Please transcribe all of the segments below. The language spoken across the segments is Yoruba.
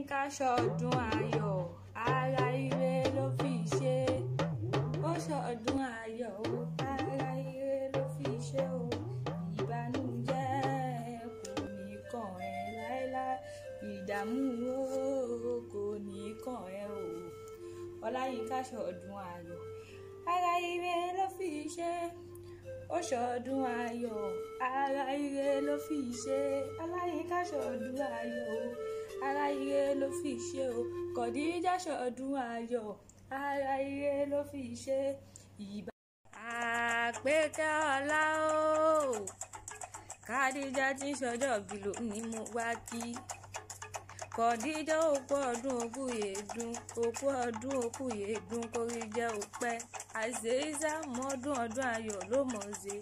Ọláyínká ṣọdún ayọ̀, ara ire ló fi ṣe. Ó ṣọdún ayọ̀ o, ara ire ló fi ṣe o. Ìbànújẹ́ kò ní kàn ẹ́ láéláé, ìdààmú o kò ní kàn ẹ́ o. Ọláyínká ṣọdún ayọ̀, ara ire ló fi ṣe. Ó ṣọdún ayọ̀, ara ire ló fi ṣe. Ọláyínká ṣọdún ayọ̀ o, ara ire ló fi ṣe o. Kọ̀díjà ṣọdún ayọ̀, ara ire ló fi ṣe. Àpèkẹ́ ọlá o, Kádíjà tí ń ṣọjọ́ bí lónìí mo wá kí. Kọ̀díjà òkú ọdún òkú yèédún, òkú ọdún òkú yèédún, kórí jẹ́ òpẹ́. Àṣeyíṣà mọ́dún ọdún ayọ̀ ló mọ̀ ṣe.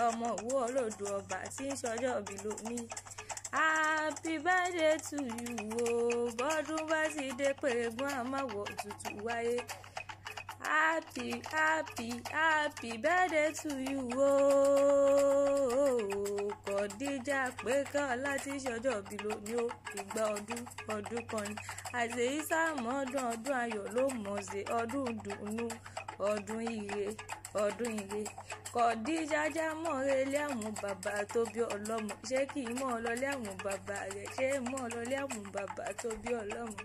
Ọmọ Ìwó olódò ọba tí ń ṣọjọ́ bí lónìí. Happy birthday to you o, bọ́dún bá ti dé pèrègùn àmàwọ̀ tutù wáyé. Happy birthday to you o. Kọ̀díjà Àpèkẹ́ ọlá tí ń ṣọjọ́ bí lónìí o, ìgbà ọdún kan ni. Àṣeyíṣà mọ́dún ọdún ayọ̀ ló mọ̀ ṣe. Ọdún dùnnú, ọdún ire. Kọ̀díjà já mọ́relé àwọn bàbá tó bí ọlọ́mọ. Ṣé kì í mọ́ lọlé àwọn bàbá rẹ̀? Ṣé mọ́ lọlé àwọn bàbá tó bí ọlọ́mọ?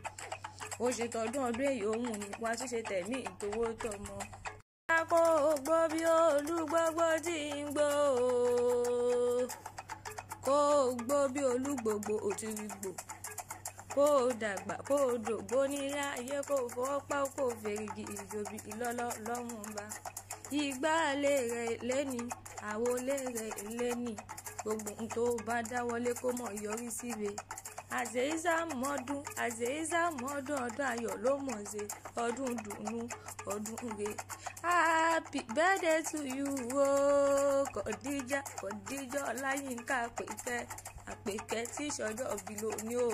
Ó ṣe tọdún ọdún èyí òun ni wá tún ṣe tẹ̀mí ìtòwó tọmọ. Kó o gbọ́ bí olúgbọ́gbọ́ tí ń gbọ́ o. Kó o gbọ́ bí olúgbògbò òtúrìgbò. Kó o dàgbà, kó o dògbó nílé ayé, kó o fọwọ́ pa, kó o fèrègì ìjòbí ìlọ́lọ́ lọ́wọ́n bá. Ìgbà lè rẹ̀ lẹ́ni, àwo lè rẹ̀ lẹ́ni. Gbogbo ohun tó bá dáwọ́lé kó mọ̀ yọrí síre. Àṣeyíṣà mọ́dún ọdún ayọ̀ ló mọ̀ ṣe. Ọdún dùnnú, ọdún ire. Happy birthday to you o. Kọ̀díjà Ọláyínká Àpèkẹ́ tí ṣọjọ́ bí lónìí o.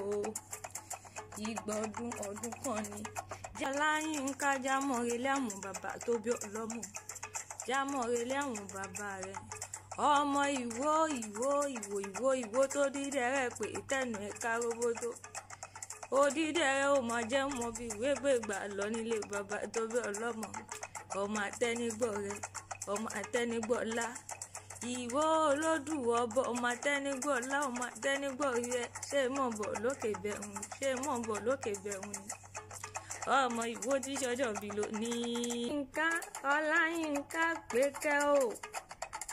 Ìgbà ọdún kan ni. Ọláyínká jámọ̀relé àwọn bàbá tó bí ọlọ́mọ. Jámọ̀relé àwọn bàbá rẹ̀. Ọmọ Ìwó tó dídẹ̀rẹ̀ pé tẹ̀nù ẹ̀ka roboto. Odídẹ̀rẹ̀ ó mọ jẹ́ mọ bí ìwé gbègbà lọ nílé bàbá tó bí ọlọ́mọ. Ọmọ àtẹnigbọ̀rẹ́, ọmọ àtẹnigbọ̀lá. Ìwó olódù ọbọ, ọmọ àtẹnigbọ̀lá, ọmọ àtẹnigbọ̀rẹ́. Ṣé mọ̀ bọ̀ lókè bẹ̀rùn ni? Ọmọ Ìwó tí ṣọjọ́ bí lónìí. Ọláyínká Àpèkẹ́ o.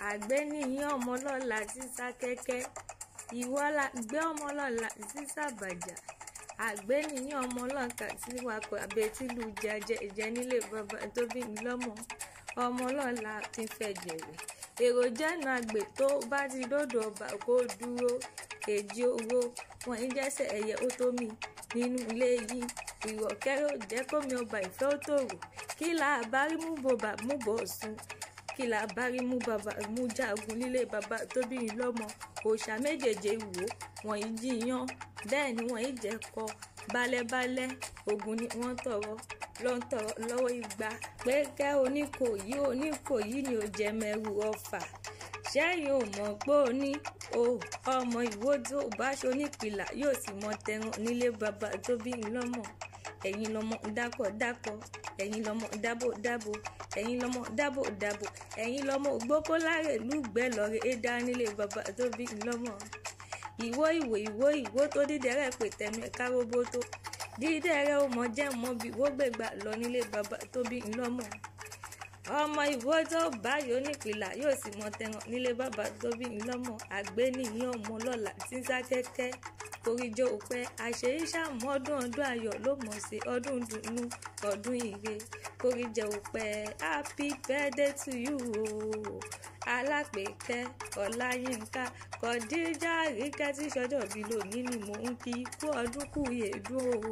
Àgbéníyàn ọmọlọ́lá sísá kẹ́kẹ́. Ìwọ la gbé ọmọlọ́lá sísá bàjá. Àgbéníyàn ọmọlọ́kà sí wakọ̀ àbẹ̀tìlú jẹ nílé bàbá tó bí mi lọ́mọ. Ọmọlọ́lá ti fẹ́ jẹ̀rẹ̀. Èrò jẹ́nu àgbè tó bá ti dòdò ọba kó dúró. Èjì owó wọn ń jẹ́sẹ̀ ẹ̀yẹ ó tó mi nínú ilé yìí. Ìrọ̀kẹ́rẹ́ ò jẹ́ kómi ọba ìfẹ́ ó tòrò. Kí la bá rí mú bọ̀ sùn. Kí la bá rí mú jagun nílé bàbá tó bí mi lọ́mọ. Òòṣà méjèèjì Ìwó wọ̀nyí jiyàn, bẹ́ẹ̀ ni wọ́n jẹ́ kọ́. Bálẹ́bálẹ́ ogun ni wọ́n tọrọ lọ́wọ́ Ìgbà. Àpèkẹ́ Oníkòyí ni ò jẹ́ mẹ́rù Ọ̀fà. Ṣẹ́yìn ò mọ̀ pé ó ní ọmọ Ìwó tó bá ṣonípìlà yóò sì mọ tẹran nílé bàbá tó bí mi lọ́mọ. Ẹ̀yin lọmọ dákọ̀, ẹ̀yin lọmọ dábò, ẹ̀yin lọmọ dábò, ẹ̀yin lọmọ ògbókóláre lùgbẹ́ lọ́rẹ́ édá nílé bàbá tó bí mi lọ́mọ. Ìwó tó dídẹ̀rẹ̀ pé tẹ̀nu ẹ̀ka roboto. Dídẹ̀rẹ̀ ó mọ jẹ́ mọ́ bí Ìwó gbègbà lọ nílé bàbá tó bí mi lọ́mọ. Ọmọ Ìwó tó báyìí onípìlà yóò sì mọ tẹran nílé bàbá tó bí mi lọ́mọ. Àgbéníyàn ọmọlọ́lá tí ń sá kẹ́kẹ́. Koríjọ òpẹ́. Àṣeyíṣà mọ́dún ọdún ayọ̀ ló mọ̀ ṣe. Ọdún dùnnú, ọdún ire. Koríjọ òpẹ́. Happy birthday to you o. Àpèkẹ́ Ọláyínká. Kọ̀díjà Àpèkẹ́ tí ṣọjọ́ bí lónìí ni mò ń kí. Kú ọdún kú yèédún o.